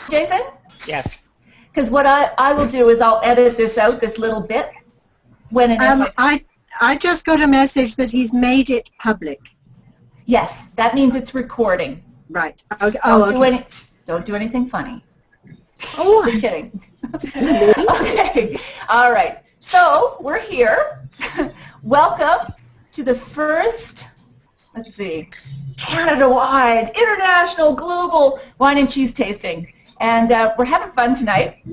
Jason? Yes. Because what I will do is I'll edit this out, this little bit. When it I just got a message that he's made it public. Yes, that means it's recording. Right. Okay. Don't do anything funny. Oh, just kidding. Okay. All right. So we're here. Welcome to the first, let's see, Canada-wide, international, global wine and cheese tasting. And we're having fun tonight.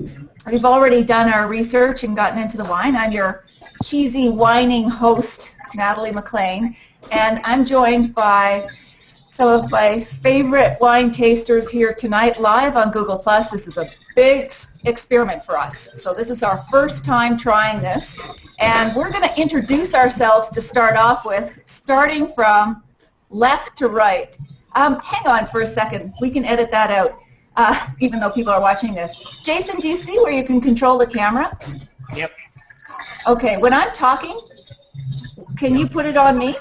We've already done our research and gotten into the wine. I'm your cheesy, whining host, Natalie McLean. And I'm joined by some of my favorite wine tasters here tonight live on Google+. This is a big experiment for us. So this is our first time trying this. And we're going to introduce ourselves to start off with, starting from left to right. Hang on for a second. We can edit that out, even though people are watching this. Jason, do you see where you can control the camera? Yep. Okay, when I'm talking, can you put it on me?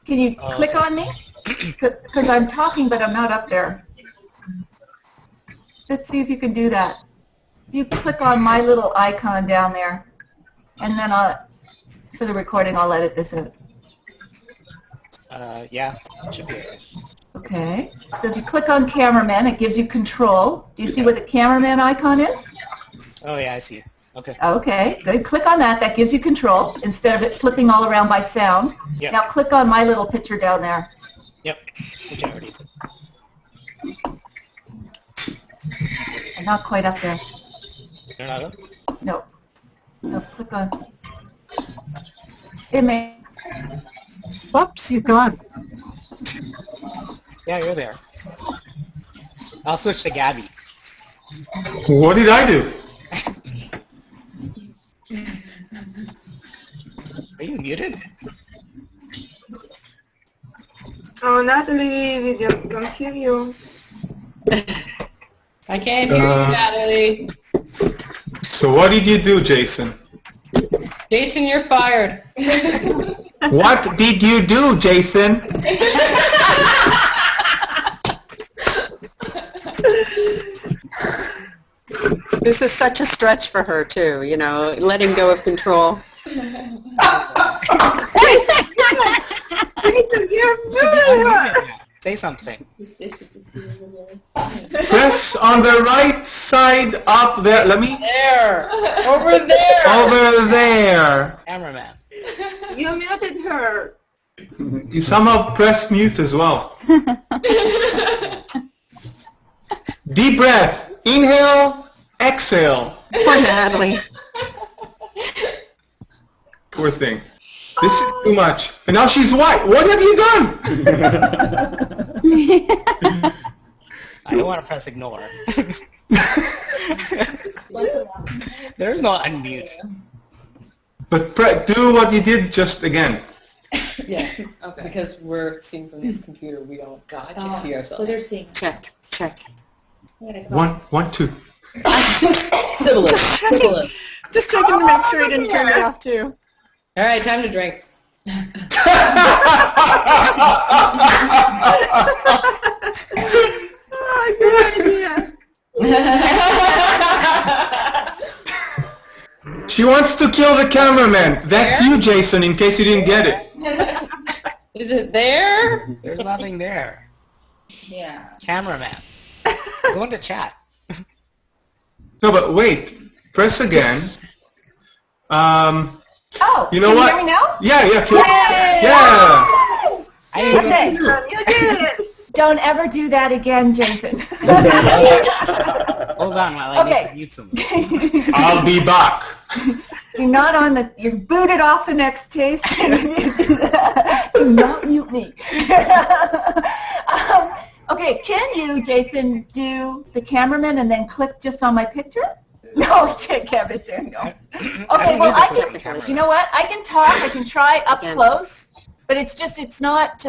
Can you click on me? Because I'm talking, but I'm not up there. Let's see if you can do that. You click on my little icon down there, and then for the recording, I'll edit this out. Yeah, it should be okay. Okay, so if you click on cameraman, it gives you control. Do you see what the cameraman icon is? Oh, yeah, I see it. Okay. Okay, good. Click on that. That gives you control instead of it flipping all around by sound. Yep. Now click on my little picture down there. Yep, which I already did. I'm not quite up there. You're not up? No. No, click on image. whoops, you're gone. Yeah, you're there. I'll switch to Gabby. What did I do? Are you muted? Oh, Natalie, we don't hear you. I can't hear you, Natalie. So what did you do, Jason? Jason, you're fired. What did you do, Jason? This is such a stretch for her, too, you know, letting go of control. Say something. Press on the right side up there. Let me. There. Over there. Over there. Cameraman. You muted her. You somehow press mute as well. Deep breath. Inhale. Exhale. Poor Natalie. Poor thing. This is too much. And now she's white. What have you done? I don't want to press ignore. There's no unmute. But do what you did just again. Yeah, okay. Because we're seeing from this computer, we don't see ourselves. So they're seeing. Check. 1, 2. Fiddle it. Just checking to make sure he didn't turn it off, too. All right, time to drink. Oh, good idea. She wants to kill the cameraman. That's you, Jason, in case you didn't get it. Is it there? There's nothing there. Yeah. Cameraman. Go into chat. No, but wait. Press again. You know can what? you hear me now? Yeah. Yay! Yeah. I didn't Okay. You did it. Don't ever do that again, Jason. Hold on while I Okay. mute some. I'll be back. You're not on the. You're booted off the next taste. Do not mute me. Okay, can you, Jason, do the cameraman and then click just on my picture? No, I can't be doing no. Okay, well I can. You know what? I can talk. I can try up close, but it's not.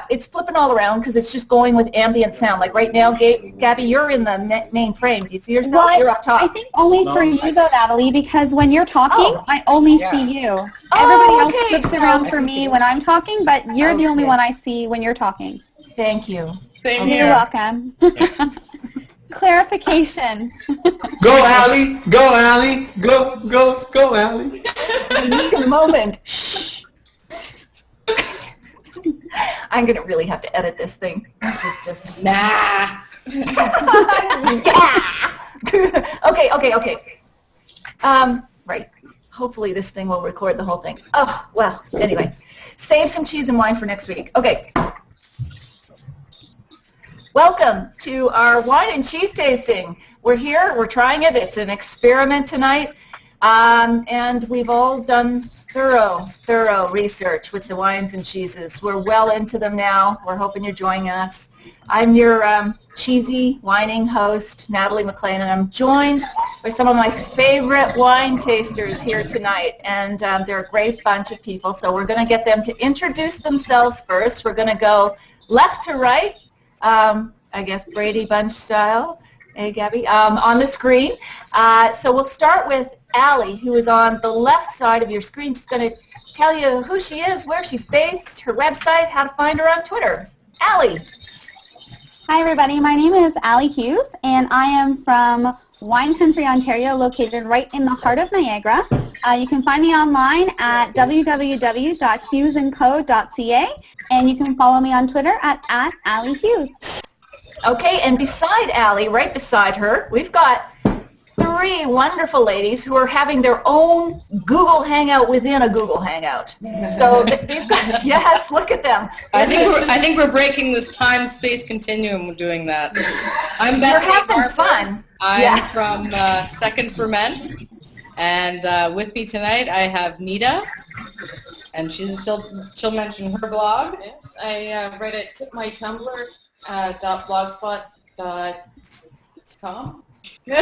It's flipping all around because it's just going with ambient sound. Like right now, Gabby, you're in the main frame. Do you see yourself? Well, you're up top. I think only for you though, Natalie, because when you're talking, I only see you. Everybody else flips around for me when I'm talking, but you're the only one I see when you're talking. Thank you. Same You're here. welcome. clarification. Go, Allie! Go, Allie! Go, go, go, Allie! I need a moment. Shh. I'm going to really have to edit this thing. This is just... Nah. Yeah! Okay. Right. Hopefully this thing will record the whole thing. Oh, well, anyway. Save some cheese and wine for next week. Okay. Welcome to our wine and cheese tasting. We're here, we're trying it. It's an experiment tonight. And we've all done thorough research with the wines and cheeses. We're well into them now. We're hoping you're joining us. I'm your cheesy whining host, Natalie McLean, and I'm joined by some of my favorite wine tasters here tonight. And they're a great bunch of people, so we're going to get them to introduce themselves first. We're going to go left to right, I guess Brady Bunch style. Hey, Gabby, on the screen. So we'll start with Allie, who is on the left side of your screen. She's going to tell you who she is, where she's based, her website, how to find her on Twitter. Allie. Hi, everybody. My name is Allie Hughes, and I am from Wine Country, Ontario, located right in the heart of Niagara. You can find me online at www.hughesandco.ca, and you can follow me on Twitter at Allie Hughes. Okay, and beside Allie, right beside her, we've got three wonderful ladies who are having their own Google Hangout within a Google Hangout. So they've got, yes, look at them. I think we're breaking this time-space continuum with doing that. I'm They're Bethany having Harper. fun. I'm from Second Ferment, and with me tonight I have Nita, and she'll mention her blog. I write at mytumblr.blogspot.com. .uk.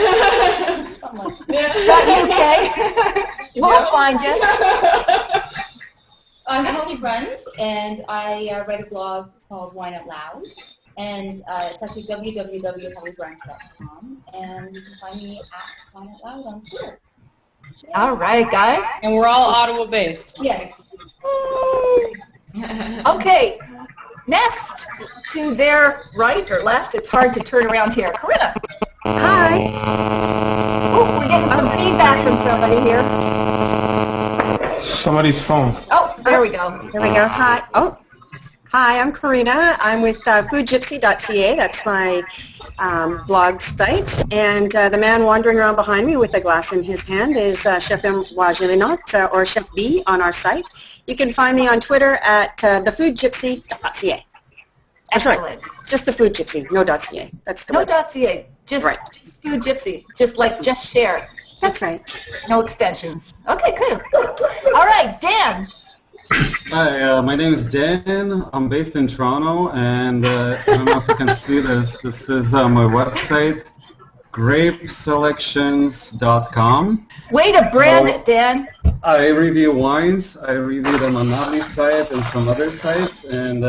We'll find you. I'm Holly Bruns, and I write a blog called Wine Out Loud, and it's actually www.hollybruns.com, and you can find me at Wine Out Loud on Twitter. All right, guys. And we're all Ottawa-based. Yeah. Okay, next to their right or left, it's hard to turn around here. Corinna. Hi. Oh, we're getting some feedback from somebody here. Somebody's phone. Oh, there we go. There we go. Hi. Oh, hi. I'm Karina. I'm with foodgypsy.ca. That's my blog site. And the man wandering around behind me with a glass in his hand is Chef Ambroise Gélinot, or Chef B on our site. You can find me on Twitter at thefoodgypsy.ca. Excellent. Just the Food Gypsy, no .ca. That's the No website. .ca. Just, Right. just Food Gypsy. Just share. That's right. No extensions. Okay, cool. All right, Dan. Hi, my name is Dan. I'm based in Toronto, and I don't know if you can see this. This is my website, grapeselections.com. Way to brand it, Dan. I review wines. I review them on Natalie's site and some other sites, and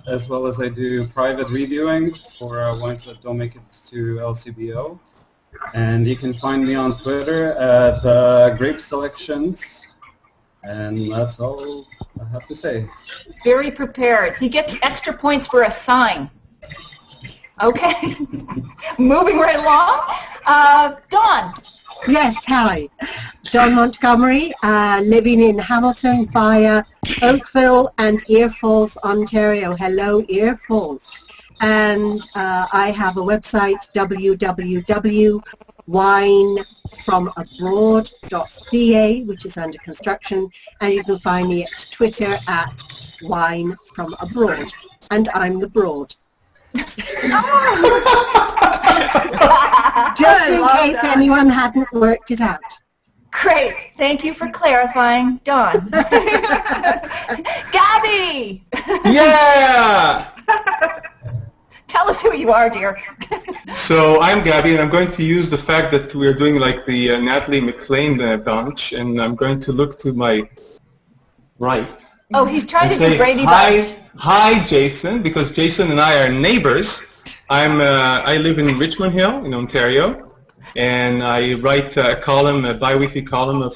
as well as I do private reviewing for wines that don't make it to LCBO. And you can find me on Twitter at grapeselections. And that's all I have to say. Very prepared. He gets extra points for a sign. Okay. Moving right along. Dawn. Yes, hi. Dawn Montgomery, living in Hamilton via Oakville and Ear Falls, Ontario. Hello, Ear Falls. And I have a website, www.winefromabroad.ca, which is under construction, and you can find me at Twitter at winefromabroad. And I'm the broad. Just in case anyone hadn't worked it out. Great. Thank you for clarifying, Dawn. Gabby! Yeah! Tell us who you are, dear. So I'm Gabby, and I'm going to use the fact that we're doing like the Natalie McLean bunch, and I'm going to look to my right. Oh, he's trying to and do say, Brady Bunch. Hi, Jason, because Jason and I are neighbors. I live in Richmond Hill in Ontario, and I write a bi-weekly column of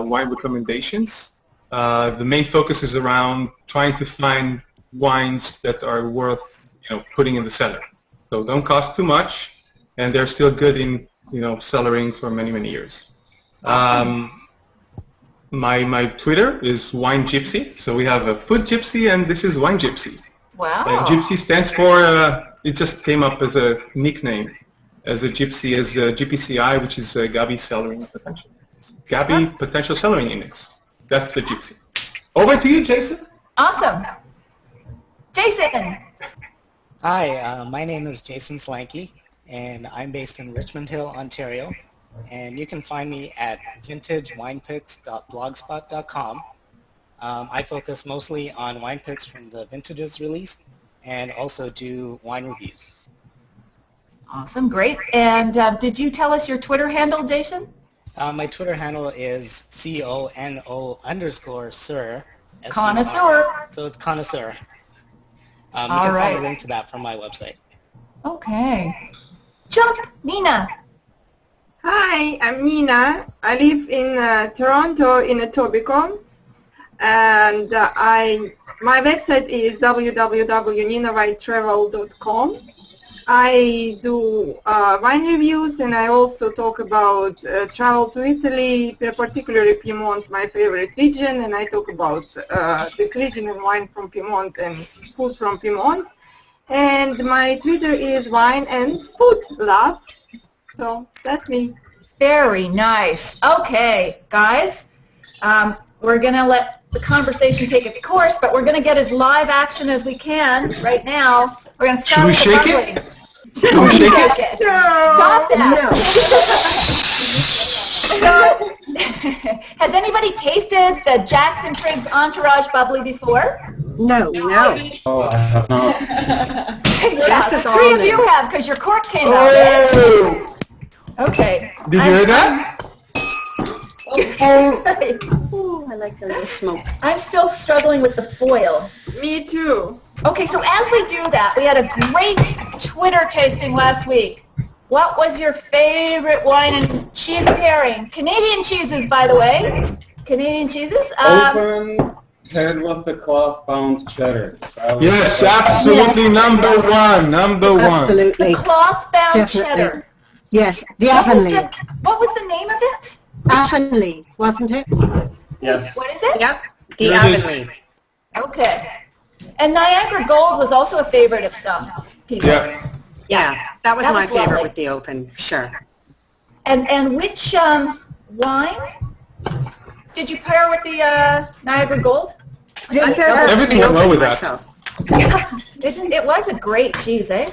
wine recommendations. The main focus is around trying to find wines that are worth putting in the cellar. So don't cost too much, and they're still good in cellaring for many, many years. My Twitter is Wine Gypsy. So we have a Food Gypsy, and this is Wine Gypsy. Wow. And Gypsy stands for, it just came up as a nickname, as a Gypsy, as a GPCI, which is Gabi Cellaring Potential. Gabi Potential Cellaring Index. That's the Gypsy. Over to you, Jason. Awesome. Jason. Hi, my name is Jason Slanky, and I'm based in Richmond Hill, Ontario. And you can find me at vintagewinepicks.blogspot.com. I focus mostly on wine picks from the vintages released and also do wine reviews. Awesome, great. And did you tell us your Twitter handle, Jason? My Twitter handle is CONO_sir. Connoisseur. So it's connoisseur. You All can right. find a link to that from my website. Okay. Jump, Nina. Hi, I'm Nina. I live in Toronto in Etobicoke, and my website is www.ninawhitetravel.com. I do wine reviews, and I also talk about travel to Italy, particularly Piedmont, my favorite region, and I talk about this region and wine from Piedmont and food from Piedmont. And my Twitter is Wine and Food Love. So that's me. Very nice. Okay, guys, we're going to let the conversation take its course, but we're going to get as live action as we can right now. We're going to start with the Should we shake bubbly. it? Should we shake it? Stop that. So, has anybody tasted the Jackson Triggs Entourage Bubbly before? No. Oh, I have not. Yeah, This is three all of you new. have because your cork came out. Oh! Okay. Did you hear that? Ooh, I like the little smoke. I'm still struggling with the foil. Me too. Okay, so as we do that, we had a great Twitter tasting last week. What was your favorite wine and cheese pairing? Canadian cheeses, by the way. Canadian cheeses. Open head with the cloth-bound cheddar. Yes, absolutely. Number one. Absolutely. The cloth-bound Definitely. cheddar. Yes, the What was Avonlea. what was the name of it? Avonlea, wasn't it? Yes. What is it? Yep, the Here it is. Avonlea. Okay. And Niagara Gold was also a favorite of some people. Yeah. Yeah, that was That my was favorite lovely. with the open, sure. And which wine did you pair with the Niagara Gold? I paired it with Everything the went well open with that. myself. It was a great cheese, eh?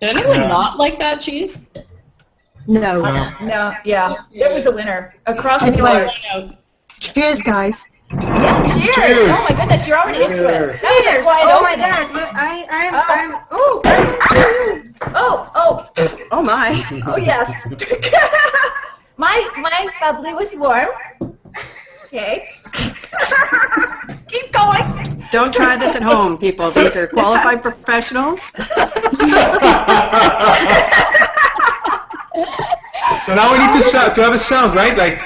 Did anyone Yeah. not like that cheese? No. No, yeah. It was a winner across the Anyway. board. Cheers, guys. Yeah, cheers. Cheers. Oh my goodness, you're already into it. Cheers. That was a quiet Oh my opening. God! Oh, Oh my. oh yes. my bubbly was warm. Okay. Keep going. Don't try this at home, people. These are qualified professionals. So now we need to have a sound, right? Like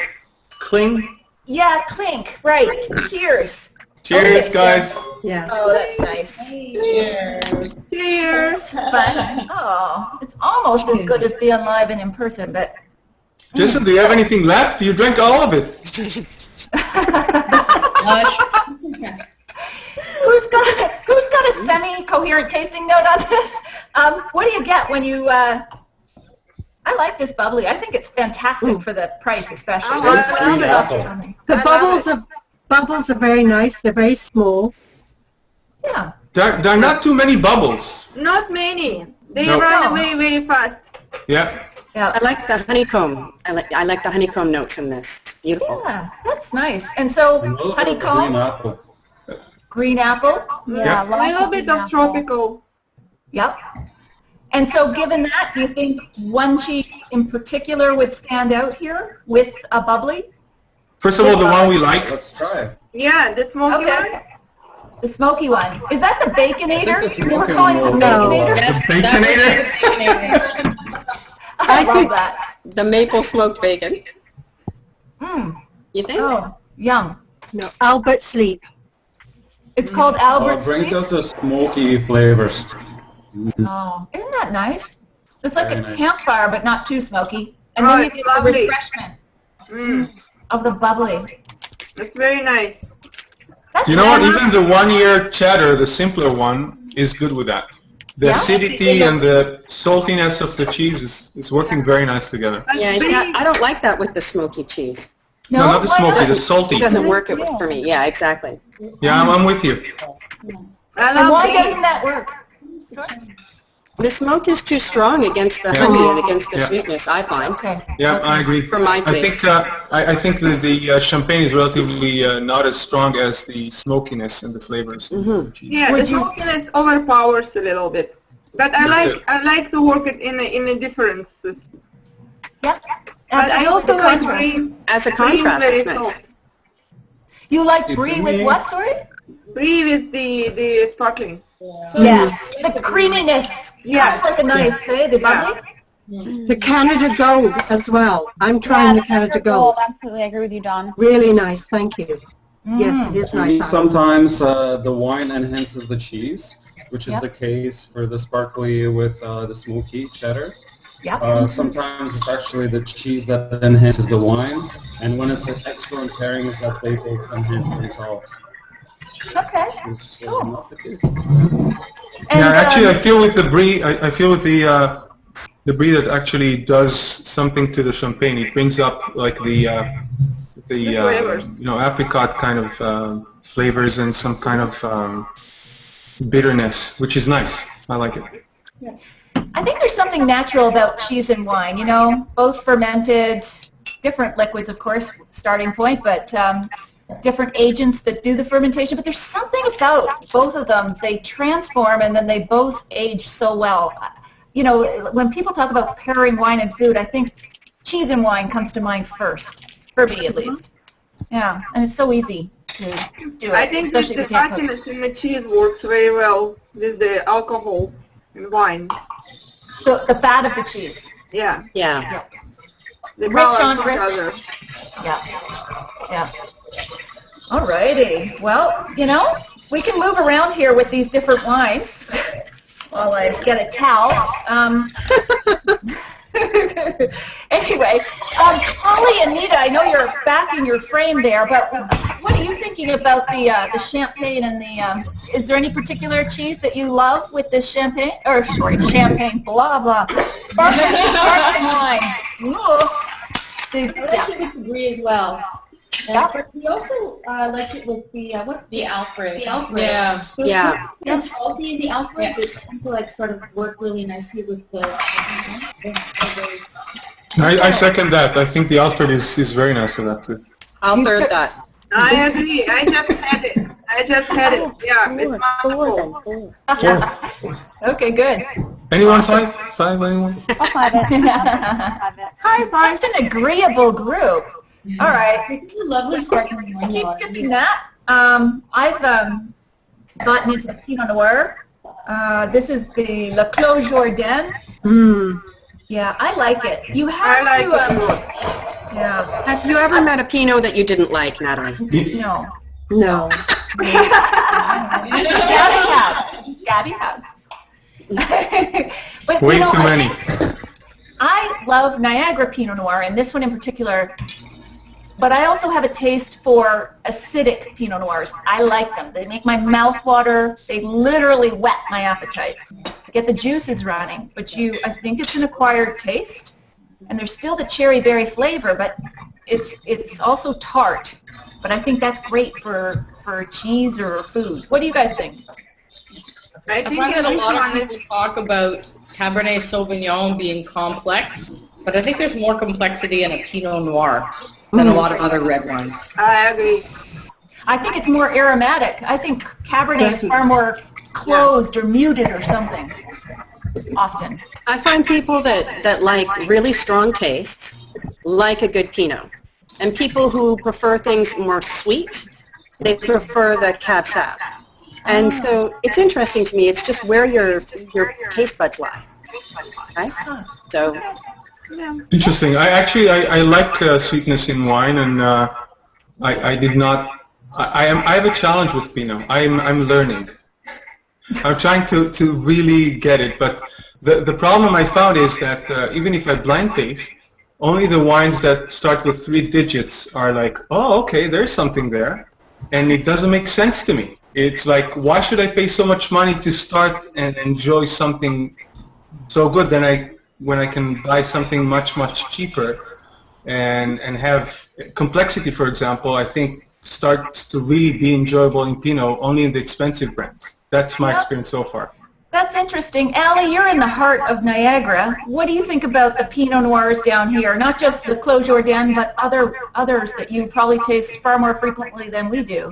cling. Yeah, clink. Right. Cheers. Cheers, Okay. guys. Yeah. Oh, that's nice. Cheers. Cheers. Fun. Oh, it's almost as good as being live and in person, but. Jason, do you have anything left? You drank all of it. Who's got a semi-coherent tasting note on this? What do you get when you? I like this bubbly. I think it's fantastic for the price, especially. Oh, I love $20 or it. something. The I love bubbles are very nice. They're very small. Yeah. There are not too many bubbles. Not many. They No. run No. away very fast. Yeah. Yeah. I like the honeycomb. I like the honeycomb notes in this. It's beautiful. Yeah, that's nice. And so And those are honeycomb, green apple. green apple. Yeah. A little bit of tropical. Yep. And so given that, do you think one cheese in particular would stand out here with a bubbly? First of all, the one we like. Let's try it. Yeah, the smoky one. Okay. The smoky one. Is that the Baconator? I think the You were smoky calling it the one No. Baconator? Yes, The that was Baconator? the I love think- that. The maple smoked bacon. Mm. You think? Oh, yum. No, Albert Sleep. It's called Albert Brings Sweet. out the smoky flavors. Oh, isn't that nice? It's like Very a nice. campfire, but not too smoky. And Oh, then you it's get lovely. the refreshment Mm. of the bubbly. It's very nice. That's You know what? nice. Even the 1-year cheddar, the simpler one, is good with that. The Yeah? acidity and the saltiness of the cheese is working very nice together. Yeah, you see, I don't like that with the smoky cheese. No, not the why smoky, not? the salty. It doesn't work for me. Yeah, exactly. Yeah, I'm with you. I And love why the- doesn't that work? The smoke is too strong against the Yeah. honey and against the Yeah. sweetness, I find. Okay. Yeah, I agree. For my I think taste. I think the champagne is relatively not as strong as the smokiness and the flavors. Mhm. Yeah, Would the you- smokiness overpowers a little bit. But I like to work it in a differences. Yep. But I also The like contrast. brie. As a Brie is contrast, very it's nice. soft. You like The brie with brie- what, sorry? Brie with the sparkling. Yes. The creaminess. Yes. Sounds like a knife, eh? The bubbly? The Canada Gold as well. I'm trying the Canada Gold. Absolutely, I agree with you, Don. Really nice, thank you. Yes, it is For nice. me, sometimes the wine enhances the cheese, which is Yep. the case for the sparkly with the smoky cheddar. Yep. Sometimes it's actually the cheese that enhances the wine, and when it's an excellent pairing, it's that they both enhance themselves. Okay. It's Cool. not the case. And, Yeah, actually, I feel with the brie, I feel with the brie that actually does something to the champagne. It brings up like the flavors. apricot kind of flavors and some kind of bitterness, which is nice. I like it. I think there's something natural about cheese and wine, you know, both fermented, different liquids, of course, starting point, but different agents that do the fermentation. But there's something about both of them. They transform and then they both age so well. You know, when people talk about pairing wine and food, I think cheese and wine comes to mind first, for me at least. Yeah, and it's so easy to do it, I think that especially the if you can't cook. fattiness in the cheese works very well with the alcohol and wine. So the fat of the cheese. Yeah. Yeah. The Rich balance on each rich. other. Yeah. Yeah. Alrighty. Well, you know, we can move around here with these different wines while I get a towel. Anyway, Holly and Nita, I know you're back in your frame there, but what are you thinking about the champagne and the? Is there any particular cheese that you love with this champagne? Or sorry, champagne, blah blah. Sparkling wine. Ooh. I like it with brie as well. Yeah. But we also like it with the The Alfred. The Alfred. Yeah. So Yeah. it's salty in the Alfred, but it seems to like sort of work really nicely with the. I second that. I think the Alfred is very nice for that too. I'll third that. I agree. I just had it. Yeah, it's wonderful. Okay, good. Anyone five? Five? Anyone? I'll five it. High five. That's an agreeable group. All right. It's a lovely sparkling wine. Keep skipping that. I've gotten into the Pinot Noir. This is the Le Clos Jourdain. Mm. Yeah, I like it. You have I like to. it too. Yeah. Have you ever met a Pinot that you didn't like, Natalie? No. No. Gabby has. But, Way you know, too many. I love Niagara Pinot Noir, and this one in particular, but I also have a taste for acidic Pinot Noirs. I like them. They make my mouth water. They literally whet my appetite. Get the juices running, but I think it's an acquired taste, and there's still the cherry berry flavor, but it's also tart. But I think that's great for cheese or food. What do you guys think? I I think find that a this lot one of is people talk about Cabernet Sauvignon being complex, but I think there's more complexity in a Pinot Noir than a lot of other red wines. I agree. I think it's more aromatic. I think Cabernet is far more closed or muted or something, often. I find people that like really strong tastes like a good Pinot. And people who prefer things more sweet, they prefer the Cab Sav. And so it's interesting to me. It's just where your taste buds lie, right? So Interesting. I like sweetness in wine, and I did not. I have a challenge with Pinot. I'm learning. I'm trying to really get it, but The problem I found is that even if I blind taste, only the wines that start with 3 digits are like, oh, okay, there's something there. And it doesn't make sense to me. It's like, why should I pay so much money to start and enjoy something so good when I can buy something much, much cheaper and have complexity, for example, I think starts to really be enjoyable in Pinot only in the expensive brands. That's my experience so far. That's interesting. Allie, you're in the heart of Niagara. What do you think about the Pinot Noirs down here? Not just the Clos Jourdain, but others that you probably taste far more frequently than we do.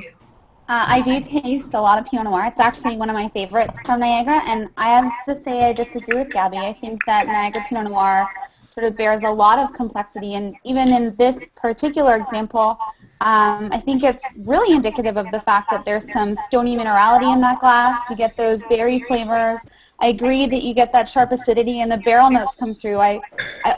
I do taste a lot of Pinot Noir. It's actually one of my favorites from Niagara, and I have to say I disagree with Gabby. I think that Niagara Pinot Noir sort of bears a lot of complexity, and even in this particular example, I think it's really indicative of the fact that there's some stony minerality in that glass. You get those berry flavors. I agree that you get that sharp acidity and the barrel notes come through. I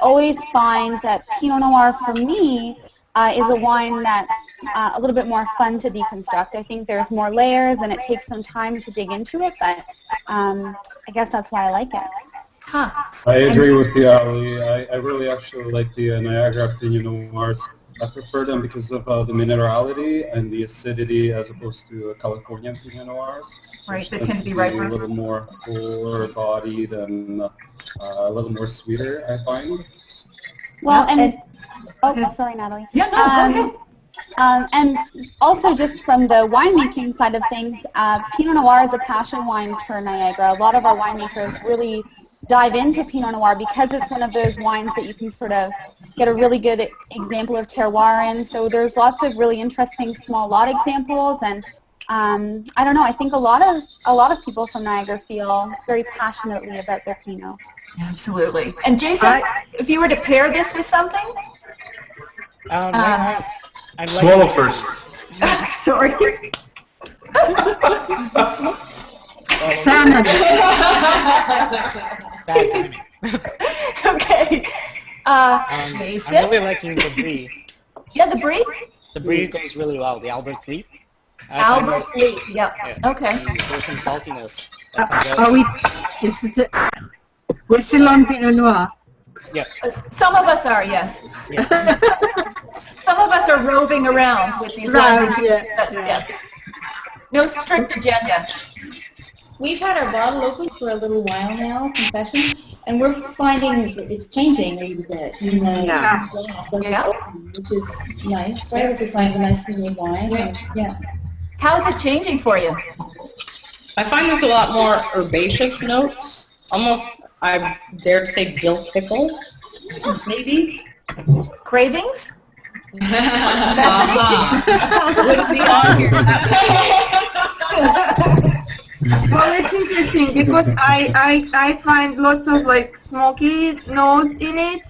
always find that Pinot Noir, for me, is a wine that's a little bit more fun to deconstruct. I think there's more layers and it takes some time to dig into it, but I guess that's why I like it. Huh. I agree with you, Ali. I really actually like the Niagara Pinot Noirs. I prefer them because of the minerality and the acidity as opposed to California Pinot Noirs. Right, that tend to be riper. A little more fuller-bodied and a little more sweeter, I find. Well, oh, sorry, Natalie. Yeah, no, go ahead. And also just from the winemaking side of things, Pinot Noir is a passion wine for Niagara. A lot of our winemakers really dive into Pinot Noir because it's one of those wines that you can sort of get a really good example of terroir in. So there's lots of really interesting small lot examples, and I don't know, I think a lot of people from Niagara feel very passionately about their Pinot. Absolutely. And Jason, if you were to pair this with something? Swallow first. Sorry. Salmon. Bad timing. Okay. Jason? I'm really liking the Brie. Yeah, the Brie? The Brie goes really well. The Albert Leap. Albert Leap, yep. Yeah. Okay. There's some saltiness. We're still on Pinot Noir. Yes. Some of us are, yes. Some of us are roving around with these wines. Yes. No strict agenda. We've had our bottle open for a little while now, confession, and we're finding it's changing a little bit. Yeah. Which is nice, right? Which is like a nice smooth wine. Yeah. How's it changing for you? I find there's a lot more herbaceous notes. Almost, I dare to say, dill pickle, maybe. Cravings? Wouldn't be on here. Well, it's interesting because I find lots of like smoky notes in it,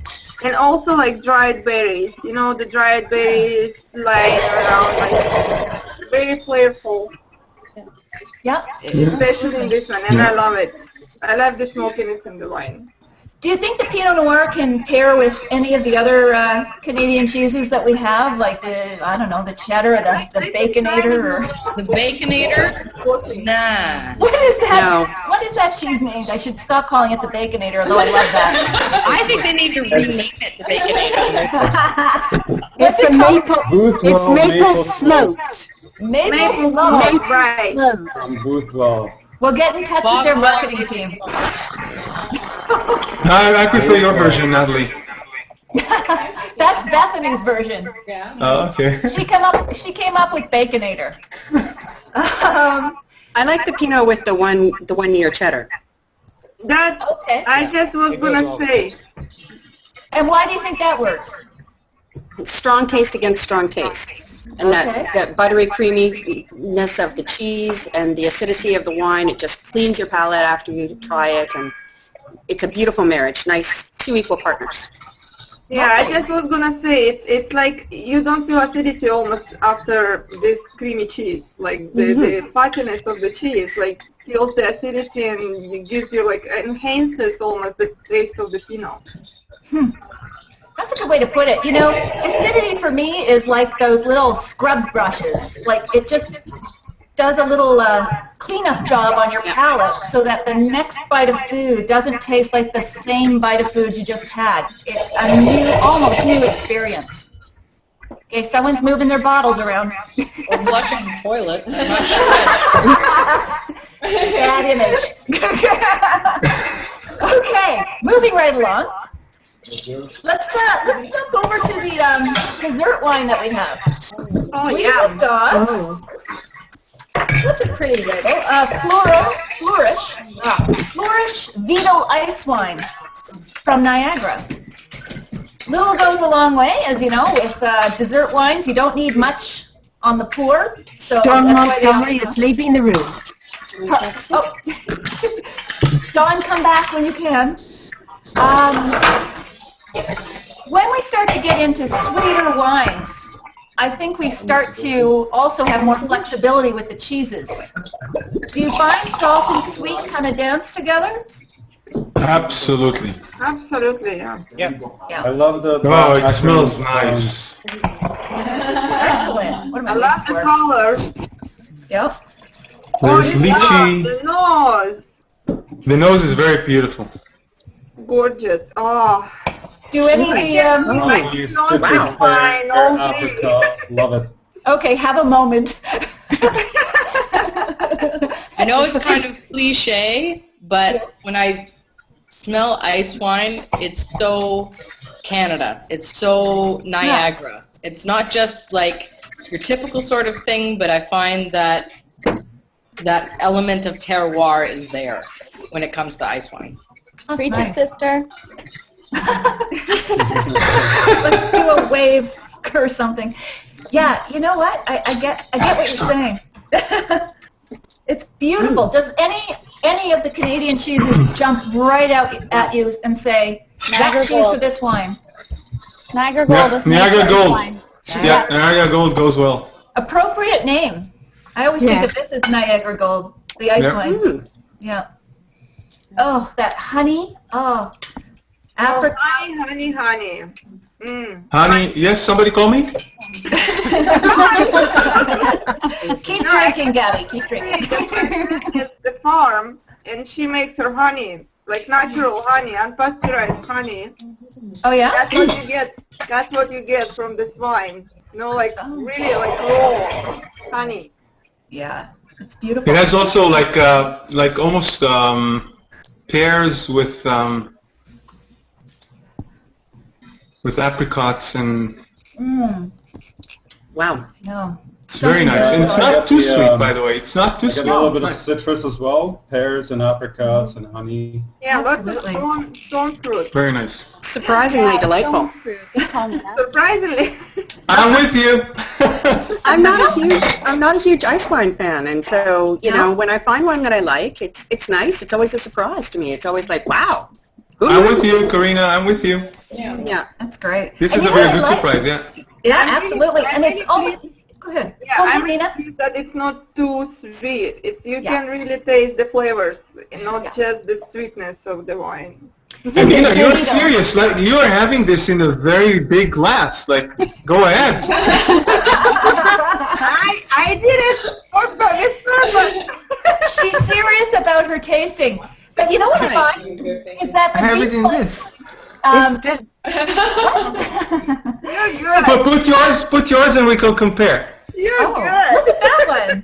and also like dried berries. You know, the dried berries lying around, like very flavorful. Yep. Especially in this one, and I love it. I love the smokiness in the wine. Do you think the Pinot Noir can pair with any of the other Canadian cheeses that we have, like the, I don't know, the cheddar or the Baconator? Or the Baconator? Nah. What is that? No. What is that cheese named? I should stop calling it the Baconator, although I love that. I think they need to rename it the Baconator. It's a maple smoked. Maple smoked, right. From Boothwell. Well, get in touch with their marketing team. I prefer your version, Natalie. That's Bethany's version. Yeah. Oh, okay. She came up with Baconator. I like the Pinot with the one year cheddar. That Okay. I just was gonna say. And why do you think that works? Strong taste against strong taste. And that buttery creaminess of the cheese and the acidity of the wine, it just cleans your palate after you try it, and it's a beautiful marriage. Nice, 2 equal partners. Yeah, I just was gonna say it's like you don't feel acidity almost after this creamy cheese. Like the fattiness of the cheese, like kills the acidity and it gives you like enhances almost the taste of the Pinot. That's a good way to put it. You know, acidity for me is like those little scrub brushes. Like it just does a little cleanup job on your palate so that the next bite of food doesn't taste like the same bite of food you just had. It's a new, almost new experience. Okay, someone's moving their bottles around. Or flushing the toilet. I'm not sure. Bad image. Okay, moving right along. Let's jump over to the dessert wine that we have. Oh, We yeah. have got such a pretty label. Flourish Vito Ice Wine from Niagara. Little goes a long way, as you know, with dessert wines. You don't need much on the pour. So Don that's why they Montgomery is leaving the room. Oh. Dawn, come back when you can. When we start to get into sweeter wines, I think we start to also have more flexibility with the cheeses. Do you find salt and sweet kind of dance together? Absolutely. Absolutely, yeah. Yeah. I love the. Oh, it smells nice. Excellent. What am I I love looking the for? color. Yep. There's lychee. The nose. The nose is very beautiful. Gorgeous. Oh. Do any of the Fine, all three. Apricot, love it. okay, have a moment. I know it's kind of cliche, but when I smell ice wine, it's so Canada. It's so Niagara. It's not just like your typical sort of thing, but I find that that element of terroir is there when it comes to ice wine. Preach nice. it, sister. Let's do a wave or something. Yeah, you know what? I get what you're saying. It's beautiful. Does any of the Canadian cheeses jump right out at you and say, Niagara that cheese Gold. for this wine? Niagara Gold is Niagara made Gold. wine. Yeah, Niagara Gold goes well. Appropriate name. I always think of this as Niagara Gold, the ice Yeah. wine. Yeah. Oh, that honey. Oh. Oh, honey, honey. Mm. Honey, yes, somebody call me? Keep drinking, Gabby. Keep drinking. At the farm, and she makes her honey, like natural honey, unpasteurized honey. Oh, yeah? That's what you get. That's what you get from this wine. No, like really like raw honey. Yeah. It's beautiful. It has also like almost pears with apricots and Wow. No. it's very nice. And it's not too sweet, by the way. It's not too I get sweet. a little It's bit of nice. citrus as well, pears and apricots and honey. Yeah, lots of Absolutely. stone fruit. Very nice. Surprisingly delightful. Surprisingly. I'm with you. I'm not a huge ice wine fan, and so you know when I find one that I like, it's nice. It's always a surprise to me. It's always like, wow. Who I'm knew? with you, Karina. I'm with you. Yeah. That's great. This And is you a know very what I good like? surprise, yeah. Yeah, I'm absolutely. really- And I'm it's really almost... Go ahead. Yeah, Go I'm ahead, really Nina. pleased that it's not too sweet. You can really taste the flavors, and not just the sweetness of the wine. And Nina, you're serious. Like, you're having this in a very big glass. Like, go ahead. I did it for purpose. She's serious about her tasting. But you know what I find? Is that the I have it in Beatles, this. You're good. Put yours and we can compare. You're Oh, good. look at that one.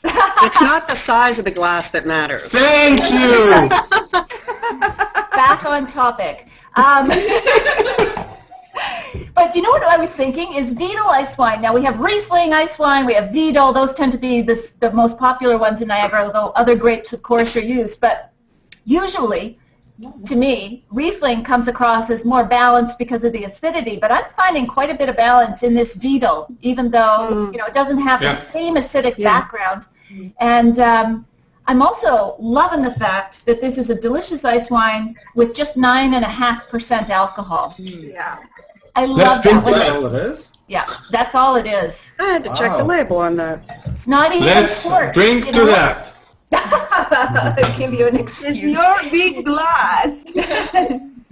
It's not the size of the glass that matters. Thank you. Back on topic. But you know what I was thinking is Vito ice wine. Now we have Riesling ice wine, we have Vito. Those tend to be the most popular ones in Niagara, although other grapes, of course, are used. But usually, to me, Riesling comes across as more balanced because of the acidity. But I'm finding quite a bit of balance in this Vito, even though it doesn't have the same acidic background. And I'm also loving the fact that this is a delicious ice wine with just 9.5% alcohol. Yeah. I love that. That's all it is? Yeah, that's all it is. I had to check the label on that. It's not even Let's port. drink you to know? that. I'll give you an It's excuse. your big glass.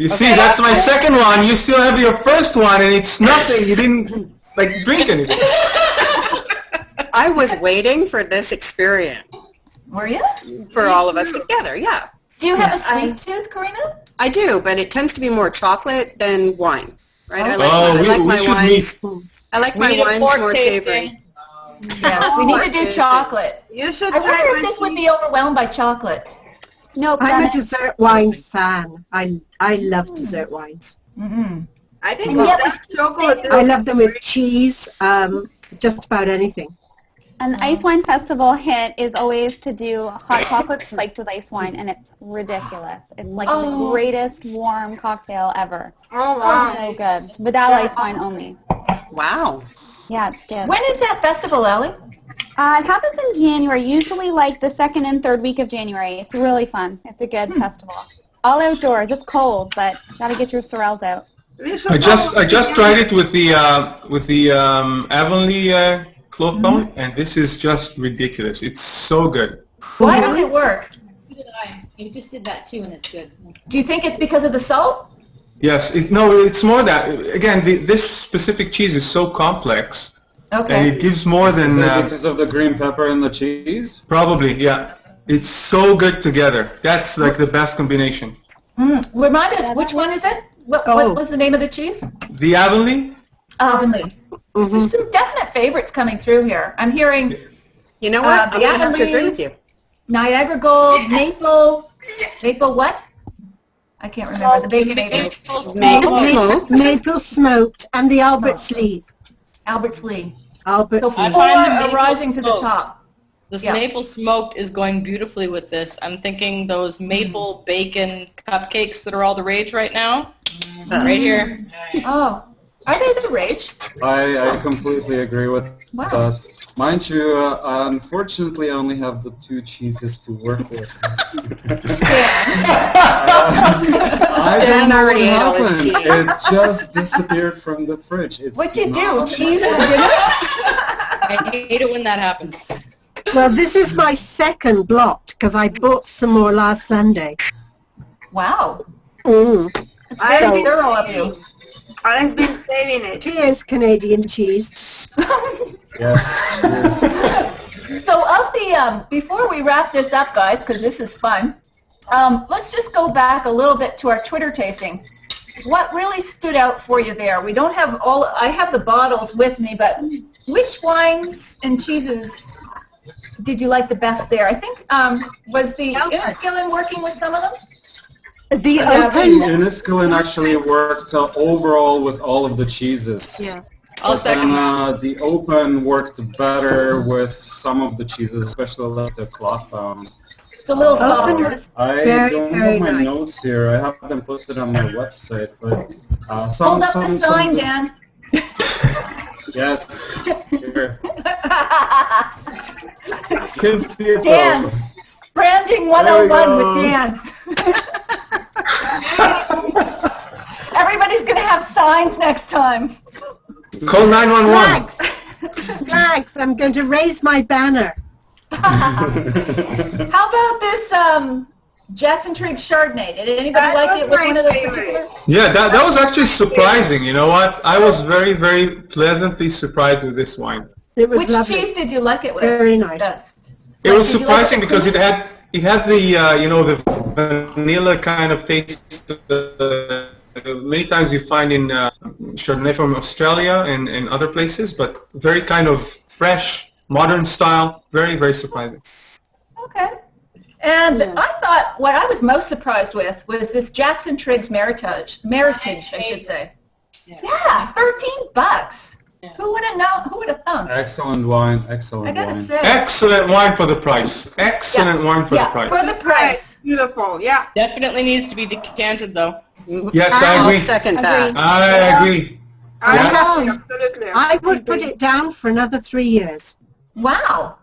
You see, that's my second one. You still have your first one, and it's nothing. You didn't, like, drink anything. I was waiting for this experience Were you? for all of us together. Yeah, Do you have a sweet tooth, Karina? I do, but it tends to be more chocolate than wine. Right? I like, Oh, I like we my should wines. meet. I like We my need a wines pork more tasting. savory. Yes, we need to do chocolate. You should I try wonder if my this would be overwhelmed by chocolate. Nope. I'm a done it. dessert wine fan. I love dessert wines. Mm-hmm. I think Yeah. that chocolate is I love them with cheese, just about anything. An ice wine festival hit is always to do hot chocolate spiked with ice wine, and it's ridiculous. It's like the greatest warm cocktail ever. Oh, wow. So good. Vidal ice wine only. Wow. Yeah, it's good. When is that festival, Ellie? It happens in January, usually like the second and third week of January. It's really fun. It's a good festival. All outdoors. It's cold, but gotta get your sorrels out. I just tried it with the Avonlea clove bone, and this is just ridiculous. It's so good. Why does it work? You just did that too, and it's good. Do you think it's because of the salt? Yes, no, it's more that. Again, this specific cheese is so complex, and Okay. it gives more than Because of the green pepper and the cheese? probably. Yeah, it's so good together. That's like the best combination. Remind us, which one is it? What was the name of the cheese? The Avonlea. Avonlea. There's some definite favorites coming through here. I'm hearing You know what? the I'm going to have to Avonlea- agree with you. Niagara Gold, Maple what? I can't remember. The Baconator. Maple smoked and the Albert's Lee. Albert's Lee. Albert's So Lee. I four find the are maple rising to the smoked. top. This Yeah. maple smoked is going beautifully with this. I'm thinking those maple bacon cupcakes that are all the rage right now. Right here. Oh, are they the rage? I completely agree with Wow. that. Mind you, unfortunately, I only have the two cheeses to work with. I Dan don't know already what ate all his happened. cheese. It just disappeared from the fridge. It's What'd you do? not- Cheese for dinner? I hate it when that happens. Well, this is my second blocked because I bought some more last Sunday. Wow. It's Very so- thorough of you. I've been saving it. Cheers, Canadian cheese. Yes. So of the, before we wrap this up, guys, because this is fun, let's just go back a little bit to our Twitter tasting. What really stood out for you there? We don't have all, I have the bottles with me, but which wines and cheeses did you like the best there? I think, was the Inniskillin working with some of them? The Open open, Inniskillin actually worked overall with all of the cheeses. yeah. I'll But second that. then the open worked better with some of the cheeses, especially like the cloth bound. It's a little Open softer. was I very, don't very have my nice. notes here. I have them posted on my website, but Hold up the sign, Dan. Yes. Here. Kids see it Dan. though. Branding There we 101 with go. Dan. Everybody's going to have signs next time. Call 911. Flags, I'm going to raise my banner. How about this Jackson Triggs Chardonnay? Did anybody That like was it with my one of those favorite. particular? Yeah, that was actually surprising. You know what? I was very, very pleasantly surprised with this wine. It was Which lovely. cheese did you like it with? Very nice. Best? It was Did you like surprising it because with it had the you know, the vanilla kind of taste. Many times you find in Chardonnay from Australia and other places, but very kind of fresh, modern style. Very, very surprising. Okay. And I thought what I was most surprised with was this Jackson Triggs Meritage, I should say. Yeah, $13. Yeah. Who would have known? Who would have thunk? Excellent wine. I Excellent gotta wine. say. Excellent wine for the price. Excellent wine for the Yeah, price. for the price. Beautiful, yeah. Definitely needs to be decanted though. Yes, I I'll agree. second that. I agree. Yeah. Absolutely. I would put it down for another 3 years. Wow.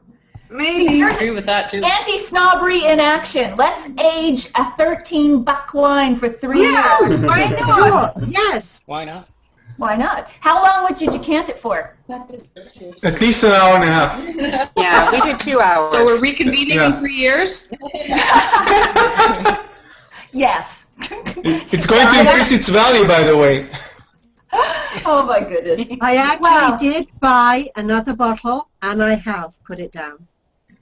Maybe. I agree with that too. Anti-snobbery in action. Let's age a $13 wine for 3 Yeah, years. why not? Sure, yes. Why not? Why not? How long would you decant it for? At least an hour and a half. Yeah, we did 2 hours. So we're reconvening Yeah. in 3 years? Yes. It's going to increase its value, by the way. Oh my goodness. I actually Wow. did buy another bottle, and I have put it down.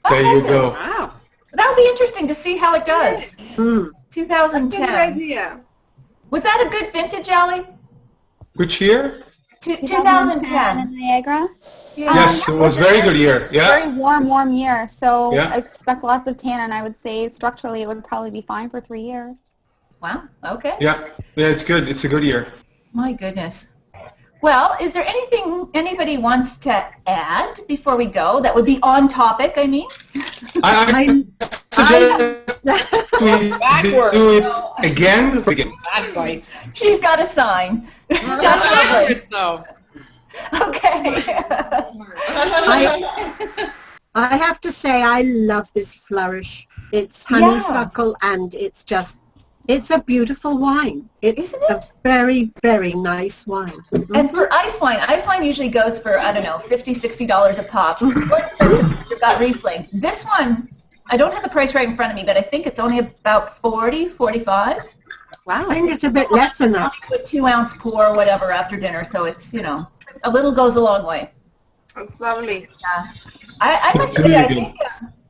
There you go. Wow. That'll be interesting to see how it does. Mm. 2010. Good idea. Was that a good vintage, Allie? Which year? 2010. in Niagara. Yes, it was very good year. Yeah. Very warm year. So Yeah. I expect lots of tannin. I would say structurally it would probably be fine for 3 years. Wow. Okay. Yeah. Yeah, it's good. It's a good year. My goodness. Well, is there anything anybody wants to add before we go that would be on topic, I mean? I suggest we do it again. Bad bites. She's got a sign. That's lovely. Backwards, though. Okay. I have to say I love this Flourish. It's honeysuckle and it's a beautiful wine. It's Isn't a very, very nice wine. And for ice wine usually goes for, I don't know, $50, $60 a pop. You've got Riesling. This one, I don't have the price right in front of me, but I think it's only about 40, 45. I think it's a bit less than that. A 2-ounce pour or whatever after dinner, so it's, a little goes a long way. That's lovely. Yeah. I must say, I think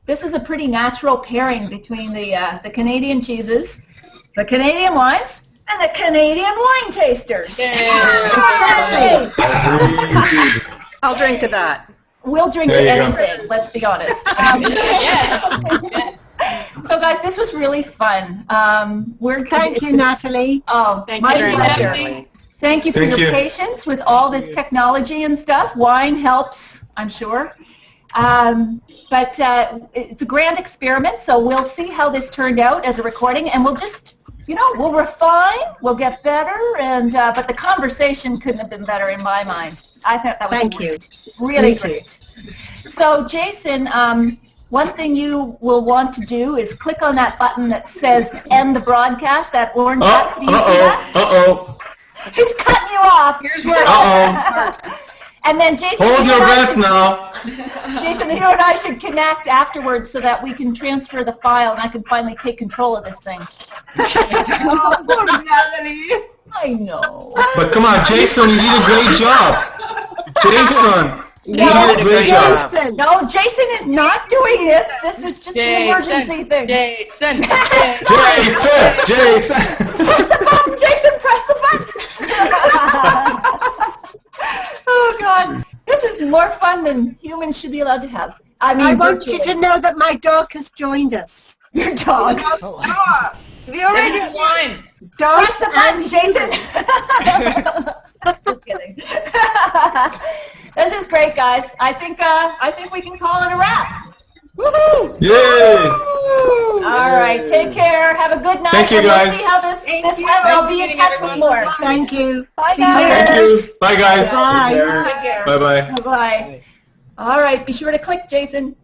this is a pretty natural pairing between the Canadian cheeses, the Canadian wines, and the Canadian wine tasters. Yay. I'll drink to that. We'll drink There to you go. anything, let's be honest. So guys, this was really fun. Thank you, Natalie. Oh, Thank my you very much, pleasure. Natalie. Thank you for Thank your you. patience with all this technology and stuff. Wine helps, I'm sure. But it's a grand experiment, so we'll see how this turned out as a recording, and we'll just, we'll refine, we'll get better, and but the conversation couldn't have been better in my mind. I thought that was Thank you. really Me too. great. So, Jason, one thing you will want to do is click on that button that says end the broadcast, that orange button. Do you see that? Uh-oh. He's cutting you off. Here's where And then Jason, Hold your breath now. Jason, you and I should connect afterwards so that we can transfer the file and I can finally take control of this thing. Oh, poor Natalie. I know. But come on, Jason, you did a great job. Jason, you did a great job. Jason. No, Jason is not doing this. This was just an emergency thing. Jason. Jason. Press the button, Jason, press the button. Oh, God. This is more fun than humans should be allowed to have. I mean, I want you virtually. to know that my dog has joined us. Your dog. We already wine. Dogs Press the button, and Jason. Just kidding. This is great, guys. I think we can call it a wrap. Woohoo! Yay! All right, take care. Have a good night. Thank you, and guys. We'll see how this went. I'll be in touch with more. Thank you. Bye, See you guys. later. Thank you. Bye, guys. Bye. Take care. Bye-bye. Bye-bye. All right, be sure to click, Jason.